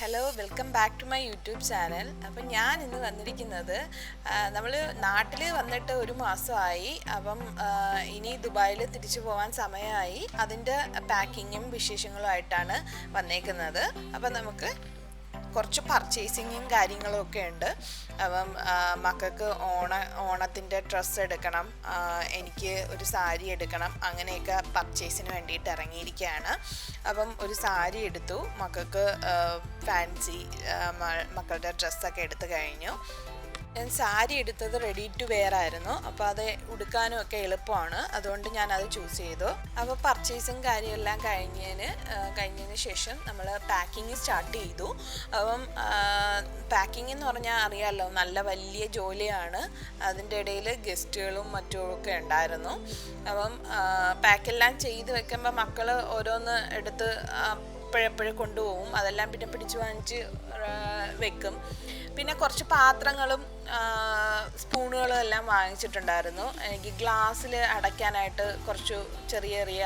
Hello welcome back to my YouTube channel. അപ്പം ഞാൻ ഇന്ന് വന്നിരിക്കുന്നത് നമ്മൾ നാട്ടിൽ വന്നിട്ട് ഒരു മാസമായി. അപ്പം ഇനി ദുബായിൽ തിരിച്ചു പോകാൻ സമയമായി. അതിൻ്റെ പാക്കിങ്ങും വിശേഷങ്ങളും ആയിട്ടാണ് വന്നേക്കുന്നത്. അപ്പം നമുക്ക് കുറച്ച് പർച്ചേസിങ്ങും കാര്യങ്ങളും ഒക്കെ ഉണ്ട്. അപ്പം മക്കൾക്ക് ഓണത്തിൻ്റെ ഡ്രസ്സ് എടുക്കണം, എനിക്ക് ഒരു സാരി എടുക്കണം, അങ്ങനെയൊക്കെ പർച്ചേസിന് വേണ്ടിയിട്ട് ഇറങ്ങിയിരിക്കുകയാണ്. അപ്പം ഒരു സാരി എടുത്തു, മക്കൾക്ക് ഫാൻസി മക്കളുടെ ഡ്രസ്സൊക്കെ എടുത്തു കഴിഞ്ഞു. ഞാൻ സാരി എടുത്തത് റെഡി ടു വെയർ ആയിരുന്നു, അപ്പോൾ അത് ഉടുക്കാനും ഒക്കെ എളുപ്പമാണ്, അതുകൊണ്ട് ഞാനത് ചൂസ് ചെയ്തു. അപ്പോൾ പർച്ചേസും കാര്യമെല്ലാം കഴിഞ്ഞതിന് ശേഷം നമ്മൾ പാക്കിങ് സ്റ്റാർട്ട് ചെയ്തു. അപ്പം പാക്കിംഗ് എന്ന് പറഞ്ഞാൽ അറിയാമല്ലോ, നല്ല വലിയ ജോലിയാണ്. അതിൻ്റെ ഇടയിൽ ഗസ്റ്റുകളും മറ്റുമൊക്കെ ഉണ്ടായിരുന്നു. അപ്പം പാക്കെല്ലാം ചെയ്ത് വെക്കുമ്പോൾ മക്കൾ ഓരോന്ന് എടുത്ത് എപ്പോഴെപ്പോഴും കൊണ്ടുപോകും. അതെല്ലാം പിന്നെ പിടിച്ചു വാങ്ങിച്ച് വെക്കും. പിന്നെ കുറച്ച് പാത്രങ്ങളും സ്പൂണുകളും എല്ലാം വാങ്ങിച്ചിട്ടുണ്ടായിരുന്നു. എനിക്ക് ഗ്ലാസ്സിൽ അടയ്ക്കാനായിട്ട് കുറച്ച് ചെറിയ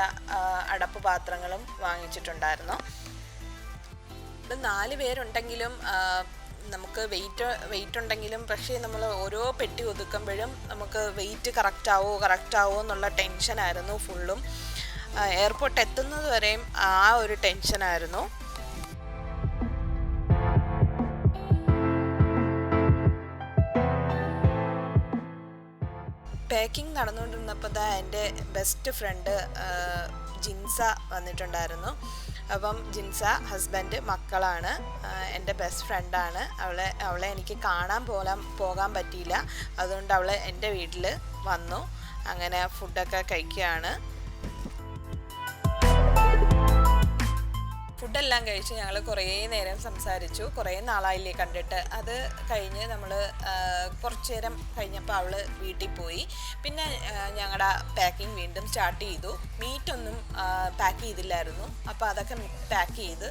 അടപ്പ് പാത്രങ്ങളും വാങ്ങിച്ചിട്ടുണ്ടായിരുന്നു. 4 പേരുണ്ടെങ്കിലും നമുക്ക് വെയിറ്റ് ഉണ്ടെങ്കിലും, പക്ഷേ നമ്മൾ ഓരോ പെട്ടി ഒതുക്കുമ്പോഴും നമുക്ക് വെയിറ്റ് കറക്റ്റാവോ എന്നുള്ള ടെൻഷനായിരുന്നു ഫുള്ളും. എയർപോർട്ട് എത്തുന്നത് വരെയും ആ ഒരു ടെൻഷനായിരുന്നു. പാക്കിംഗ് നടന്നുകൊണ്ടിരുന്നപ്പോൾ എൻ്റെ ബെസ്റ്റ് ഫ്രണ്ട് ജിൻസ വന്നിട്ടുണ്ടായിരുന്നു. അപ്പം ജിൻസ ഹസ്ബൻഡ് മക്കളാണ്, എൻ്റെ ബെസ്റ്റ് ഫ്രണ്ടാണ്. അവളെ എനിക്ക് പോകാൻ പറ്റിയില്ല, അതുകൊണ്ട് അവൾ എൻ്റെ വീട്ടിൽ വന്നു. അങ്ങനെ ഫുഡൊക്കെ കഴിക്കുകയാണ്. ഫുഡെല്ലാം കഴിച്ച് ഞങ്ങൾ കുറേ നേരം സംസാരിച്ചു. കുറേ നാളായില്ലേ കണ്ടിട്ട്. അത് കഴിഞ്ഞ് നമ്മൾ കുറച്ച് നേരം കഴിഞ്ഞപ്പോൾ അവൾ വീട്ടിൽ പോയി. പിന്നെ ഞങ്ങളുടെ പാക്കിംഗ് വീണ്ടും സ്റ്റാർട്ട് ചെയ്തു. മീറ്റൊന്നും പാക്ക് ചെയ്തില്ലായിരുന്നു, അപ്പോൾ അതൊക്കെ പാക്ക് ചെയ്ത്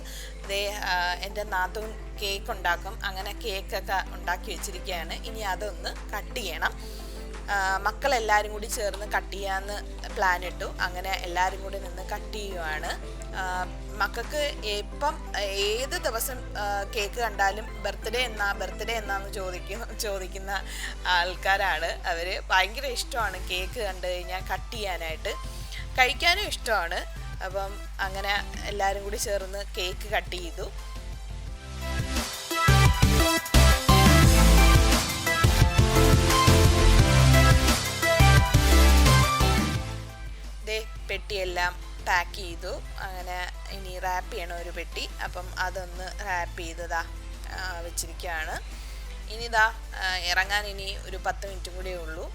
എൻ്റെ നാത്തൂൻ കേക്ക് ഉണ്ടാക്കും. അങ്ങനെ കേക്കൊക്കെ ഉണ്ടാക്കി വെച്ചിരിക്കുകയാണ്. ഇനി അതൊന്ന് കട്ട് ചെയ്യണം. മക്കളെല്ലാവരും കൂടി ചേർന്ന് കട്ട് ചെയ്യാമെന്ന് പ്ലാൻ ഇട്ടു. അങ്ങനെ എല്ലാവരും കൂടി നിന്ന് കട്ട് ചെയ്യുവാണ്. മക്കൾക്ക് ഏത് ദിവസം കേക്ക് കണ്ടാലും ബർത്ത്ഡേ എന്നാന്ന് ചോദിക്കുന്ന ആൾക്കാരാണ് അവർ. ഭയങ്കര ഇഷ്ടമാണ് കേക്ക് കണ്ടു കഴിഞ്ഞാൽ കട്ട് ചെയ്യാനായിട്ട്, കഴിക്കാനും ഇഷ്ടമാണ്. അപ്പം അങ്ങനെ എല്ലാവരും കൂടി ചേർന്ന് കേക്ക് കട്ട് ചെയ്തു. പെട്ടിയെല്ലാം പാക്ക് ചെയ്തു. അങ്ങനെ ഇനി റാപ്പ് ചെയ്യണം ഒരു പെട്ടി. അപ്പം അതൊന്ന് റാപ്പ് ചെയ്തതാ വെച്ചിരിക്കുകയാണ്. ഇറങ്ങാൻ ഇനി ഒരു 10 മിനിറ്റും കൂടിയേ ഉള്ളൂ.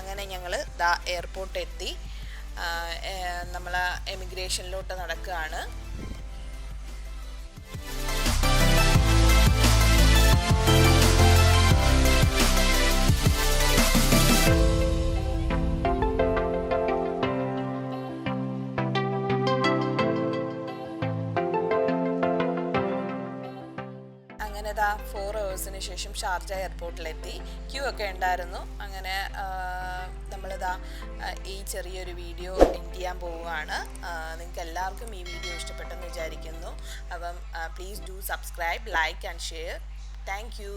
അങ്ങനെ ഞങ്ങൾ എയർപോർട്ട് എത്തി. നമ്മൾ എമിഗ്രേഷനിലോട്ട് നടക്കുകയാണ്. അങ്ങനെ 4 hours ശേഷം ഷാർജ എയർപോർട്ടിലെത്തി. ക്യൂ ഒക്കെ ഉണ്ടായിരുന്നു. അങ്ങനെ ഈ ചെറിയൊരു വീഡിയോ എൻഡ് ചെയ്യാൻ പോവുകയാണ്. നിങ്ങൾക്ക് എല്ലാവർക്കും ഈ വീഡിയോ ഇഷ്ടപ്പെട്ടെന്ന് വിചാരിക്കുന്നു. അപ്പം please do subscribe, like and share. Thank you.